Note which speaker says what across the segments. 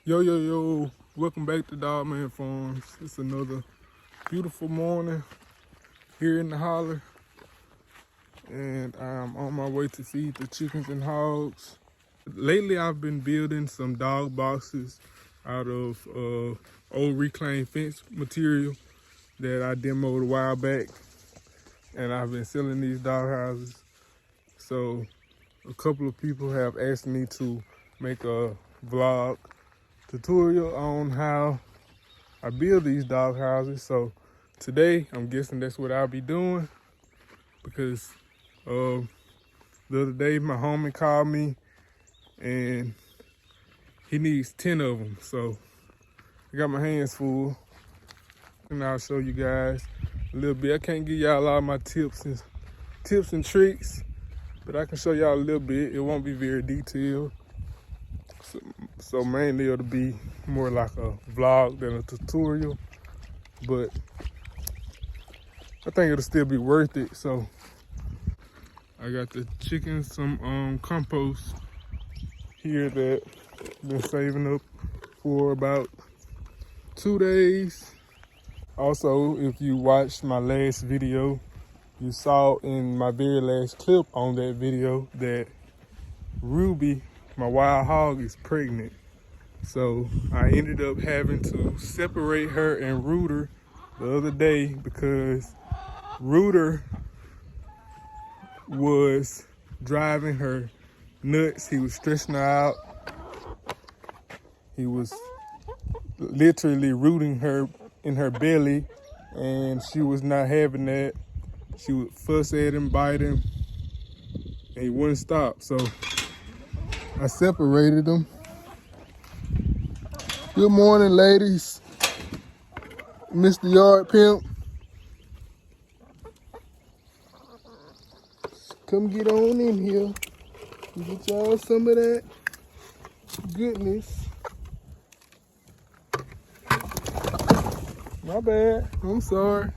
Speaker 1: Yo, welcome back to Dogman Farms. It's another beautiful morning here in the holler, and I'm on my way to feed the chickens and hogs. Lately, I've been building some dog boxes out of old reclaimed fence material that I demoed a while back, and I've been selling these dog houses. So a couple of people have asked me to make a vlog tutorial on how I build these dog houses. So today I'm guessing that's what I'll be doing, because the other day my homie called me and he needs 10 of them. So I got my hands full, and I'll show you guys a little bit. I can't give y'all all my tips and tricks, but I can show y'all a little bit. It won't be very detailed. So mainly it'll be more like a vlog than a tutorial, but I think it'll still be worth it. So I got the chickens some compost here that I've been saving up for about 2 days. Also, if you watched my last video, you saw in my very last clip on that video that Ruby, my wild hog, is pregnant. So I ended up having to separate her and Rooter the other day because Rooter was driving her nuts. He was stressing her out. He was literally rooting her in her belly, and she was not having that. She would fuss at him, bite him, and he wouldn't stop. So I separated them. Good morning, ladies. Mr. Yard Pimp. Come get on in here. Get y'all some of that goodness. My bad. I'm sorry.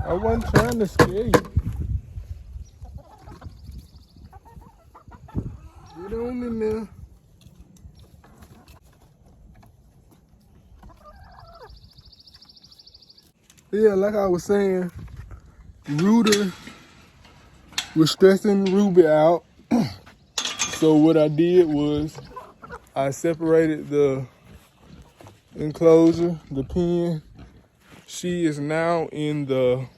Speaker 1: I wasn't trying to scare you. Get on in there. Yeah, like I was saying, Rooter was stressing Ruby out. So what I did was I separated the enclosure, the pen. She's now in the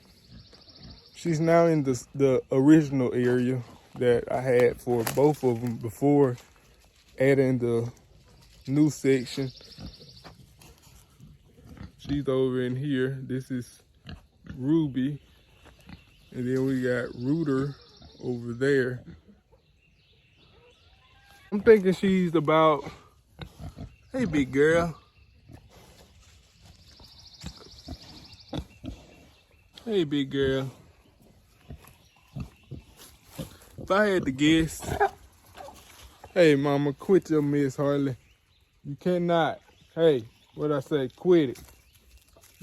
Speaker 1: original area that I had for both of them before adding the new section. She's over in here. This is Ruby. And then we got Rooter over there. I'm thinking she's about, hey, big girl. Hey, big girl. If I had to guess, hey, mama, quit your mess, Harley. You cannot. Hey, what I say, quit it.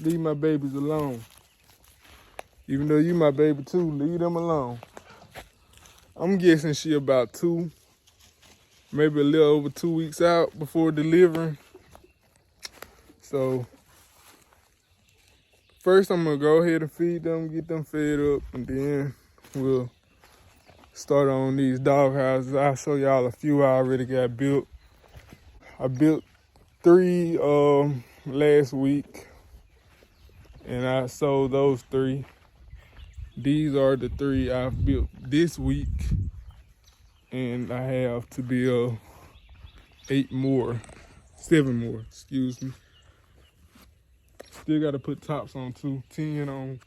Speaker 1: Leave my babies alone. Even though you my baby too, leave them alone. I'm guessing she about 2, maybe a little over 2 weeks out before delivering. So first I'm gonna go ahead and feed them, get them fed up, and then we'll start on these dog houses. I'll show y'all a few I already got built. I built 3 last week, and I sold those 3. These are the 3 I've built this week, and I have to build 7 more, excuse me. Still got to put tops on 2, 10 on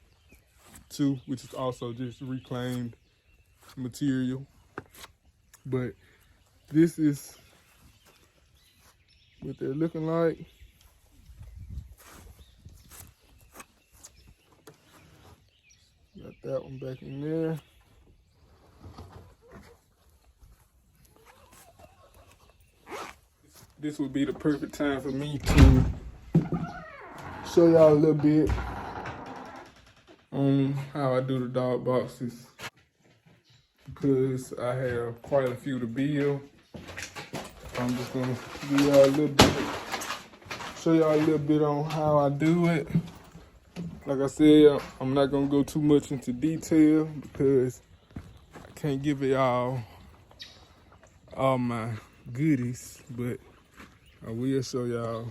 Speaker 1: 2, which is also just reclaimed material. But this is what they're looking like. Got that one back in there. This would be the perfect time for me to show y'all a little bit on how I do the dog boxes, because I have quite a few to build. I'm just gonna give y'all a little bit, show y'all a little bit on how I do it. Like I said, I'm not gonna go too much into detail because I can't give y'all all my goodies, but I will show y'all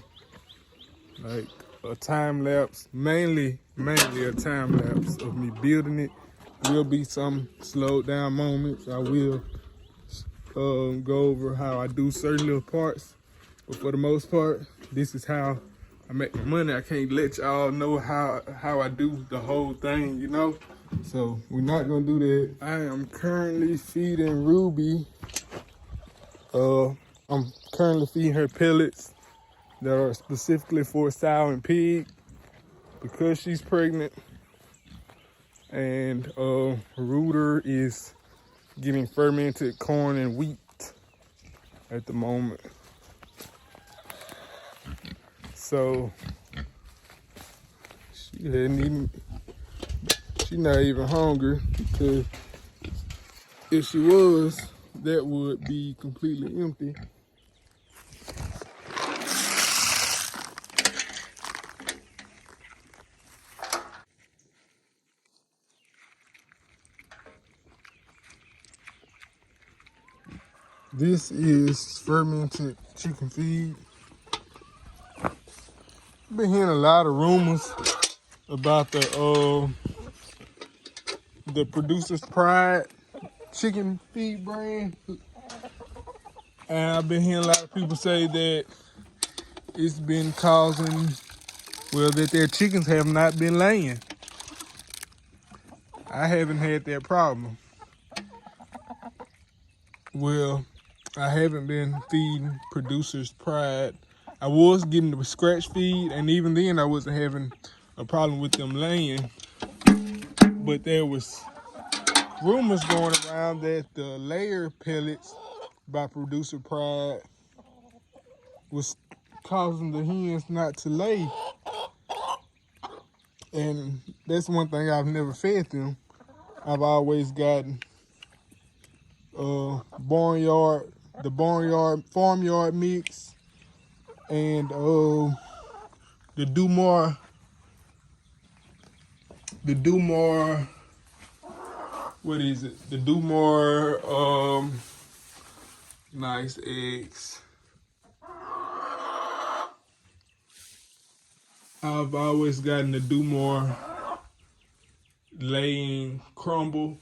Speaker 1: like a time lapse, mainly a time lapse of me building it. Will be some slowed down moments. I will go over how I do certain little parts, but for the most part, this is how I make my money. I can't let y'all know how I do the whole thing, you know? So we're not gonna do that. I am currently feeding Ruby. I'm currently feeding her pellets that are specifically for sow and pig because she's pregnant. And Rooter is getting fermented corn and wheat at the moment. So she's not even hungry, because if she was, that would be completely empty. This is fermented chicken feed. I've been hearing a lot of rumors about the Producer's Pride chicken feed brand. And I've been hearing a lot of people say that it's been causing, well, that their chickens have not been laying. I haven't had that problem. Well, I haven't been feeding Producer's Pride. I was getting the scratch feed, and even then I wasn't having a problem with them laying. But there was rumors going around that the layer pellets by Producer Pride was causing the hens not to lay. And that's one thing I've never fed them. I've always gotten farmyard mix, and the Dumar, what is it? The Dumar nice eggs. I've always gotten the Dumar laying crumble,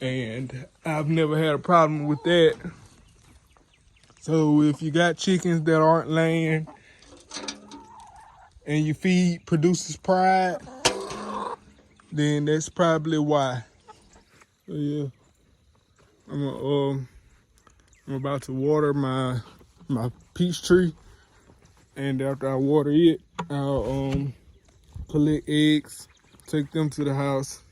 Speaker 1: and I've never had a problem with that. So if you got chickens that aren't laying and you feed Producer's Pride, then that's probably why. So yeah, I'm about to water my peach tree, and after I water it, I'll collect eggs, take them to the house,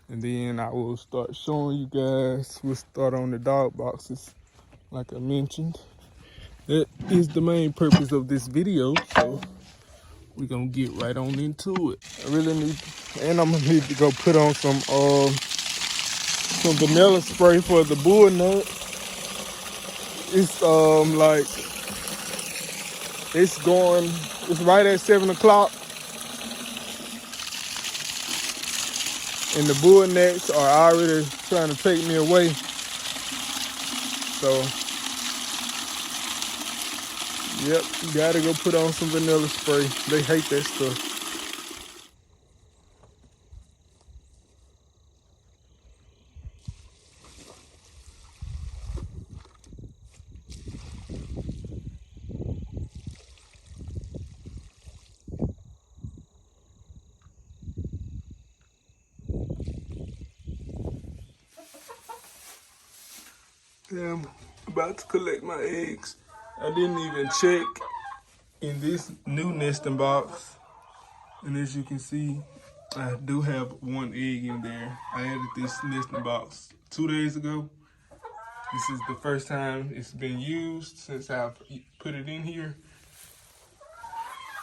Speaker 1: and then I will start showing you guys. We'll start on the dog boxes, like I mentioned. That is the main purpose of this video, so we're gonna get right on into it. I really need, and I'm gonna need to go put on some vanilla spray for the bull nut. It's it's right at 7 o'clock, and the bull necks are already trying to take me away. So, yep, gotta go put on some vanilla spray. They hate that stuff. Yeah, I'm about to collect my eggs. I didn't even check in this new nesting box, and as you can see, I do have one egg in there. I added this nesting box 2 days ago. This is the first time it's been used since I've put it in here.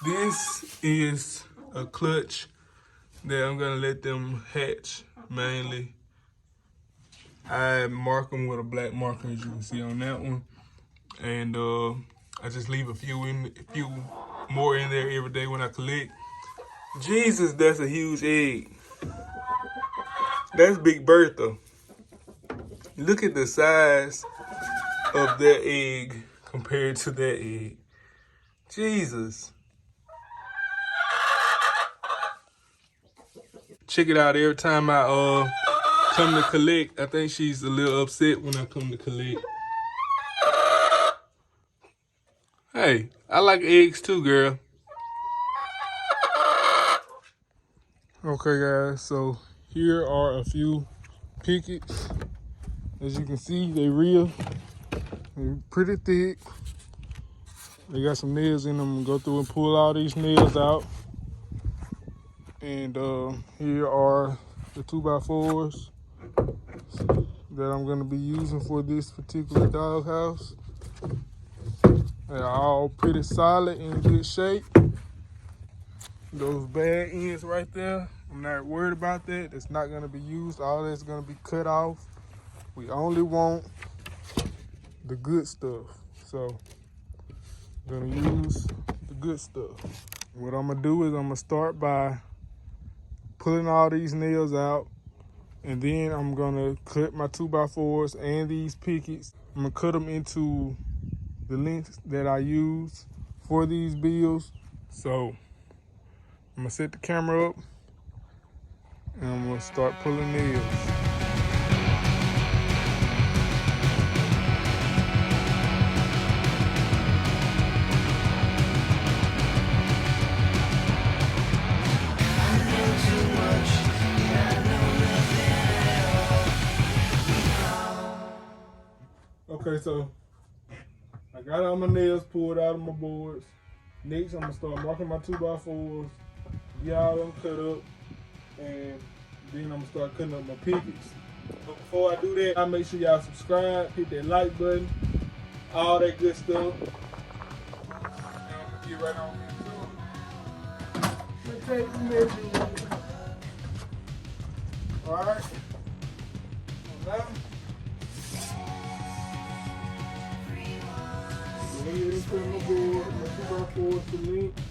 Speaker 1: This is a clutch that I'm gonna let them hatch mainly. I mark them with a black marker, as you can see on that one. and I just leave a few more in there every day when I collect. Jesus, that's a huge egg. That's Big Bertha. Look at the size of that egg compared to that egg. Jesus. Check it out every time I come to collect. I think she's a little upset when I come to collect. Hey, I like eggs too, girl. Okay, guys, so here are a few pickets. As you can see, they're pretty thick. They got some nails in them. I'm gonna go through and pull all these nails out. And here are the 2x4s that I'm gonna be using for this particular doghouse. They're all pretty solid and in good shape. Those bad ends right there, I'm not worried about that. That's not gonna be used. All that's gonna be cut off. We only want the good stuff. So I'm gonna use the good stuff. What I'm gonna do is I'm gonna start by pulling all these nails out, and then I'm gonna cut my 2x4s and these pickets. I'm gonna cut them into the lengths that I use for these bills. So I'm gonna set the camera up and I'm gonna start pulling nails. Okay, so I got all my nails pulled out of my boards. Next, I'm gonna start marking my 2x4s, get all them cut up, and then I'm gonna start cutting up my pickets. But before I do that, I make sure y'all subscribe, hit that like button, all that good stuff. And I'm gonna get right on into it. Let's take the measurements. All right. Now, lay it into my board, my 2x4s to length.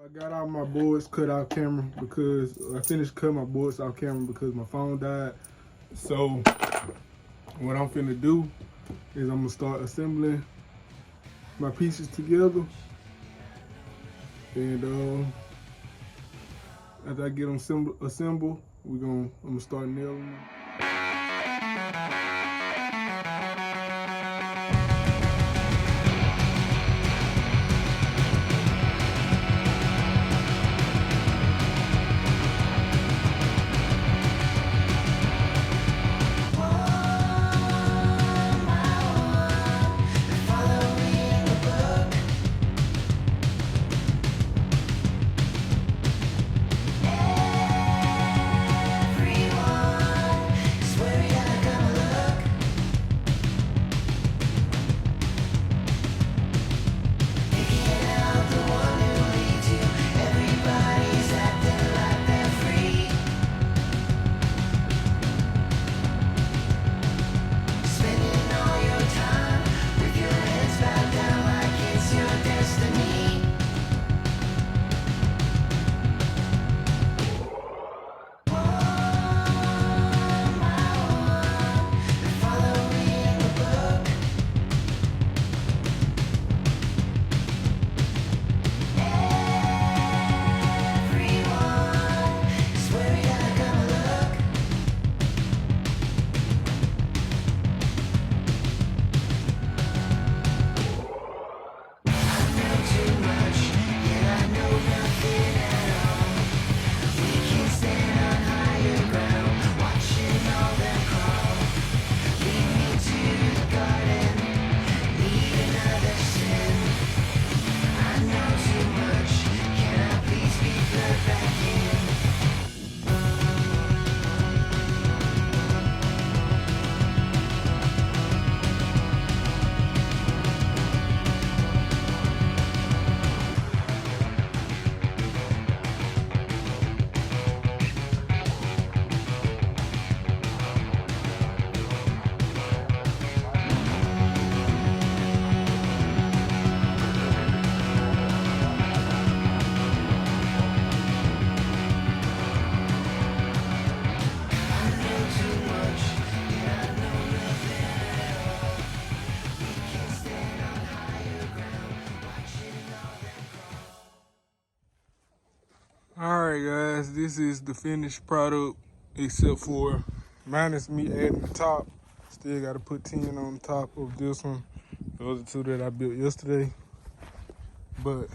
Speaker 1: I got all my boards cut off camera because I finished cutting my boards off camera because my phone died. So what I'm finna do is I'm gonna start assembling my pieces together, and after I get them assembled, I'm gonna start nailing them. guys, this is the finished product except for minus me adding the top. Still got to put 10 on top of this one. Those are two that I built yesterday. But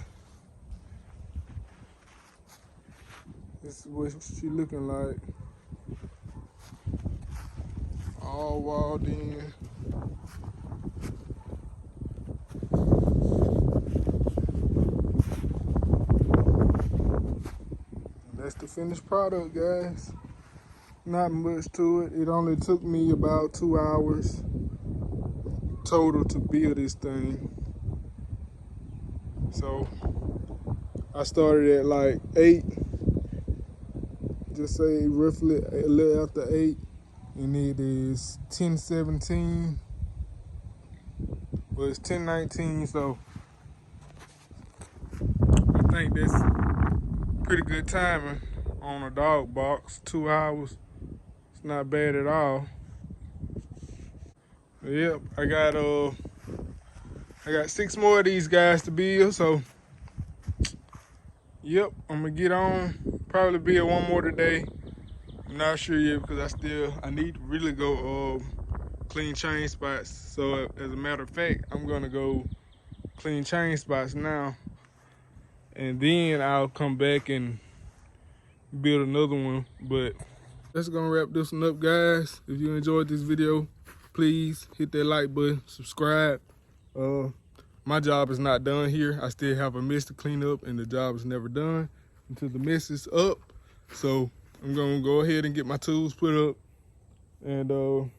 Speaker 1: this is what she looking like. All walled in. That's the finished product, guys. Not much to it. It only took me about 2 hours total to build this thing. So I started at like 8, just say roughly a little after 8, and it is 10:17. Well, it's 10:19, so I think that's pretty good timing on a dog box. 2 hours, it's not bad at all. Yep, I got 6 more of these guys to build, so yep, I'm gonna get on. Probably build one more today. I'm not sure yet because I need to really go clean chain spots. So as a matter of fact, I'm gonna go clean chain spots now, and then I'll come back and build another one. But that's gonna wrap this one up, guys. If you enjoyed this video, please hit that like button, subscribe. My job is not done here. I still have a mess to clean up, and the job is never done until the mess is up. So I'm gonna go ahead and get my tools put up and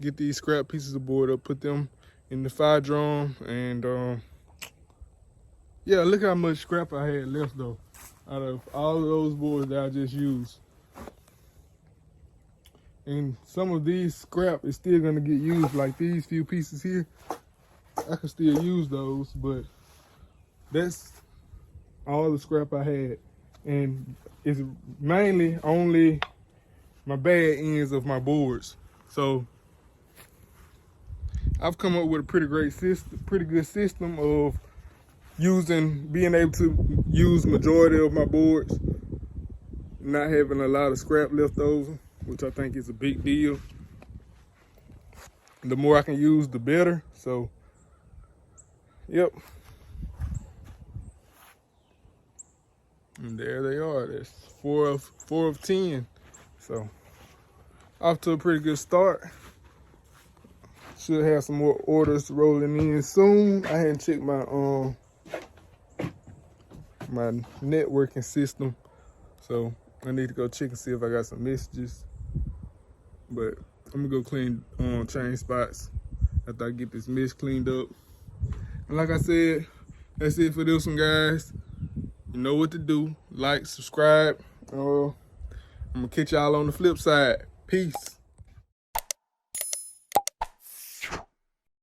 Speaker 1: get these scrap pieces of board up, put them in the fire drum, and yeah, look how much scrap I had left though, out of all of those boards that I just used. And some of these scrap is still gonna get used, like these few pieces here. I can still use those, but that's all the scrap I had. And it's mainly only my bad ends of my boards. So I've come up with a pretty good system of being able to use majority of my boards, not having a lot of scrap left over, which I think is a big deal. The more I can use, the better. So yep. And there they are. That's 4 of 10. So off to a pretty good start. Should have some more orders rolling in soon. I hadn't checked my my networking system, so I need to go check and see if I got some messages. But I'm gonna go clean chain spots after I get this mess cleaned up. And like I said, that's it for this one, guys. You know what to do. Like, subscribe. I'm gonna catch y'all on the flip side. Peace.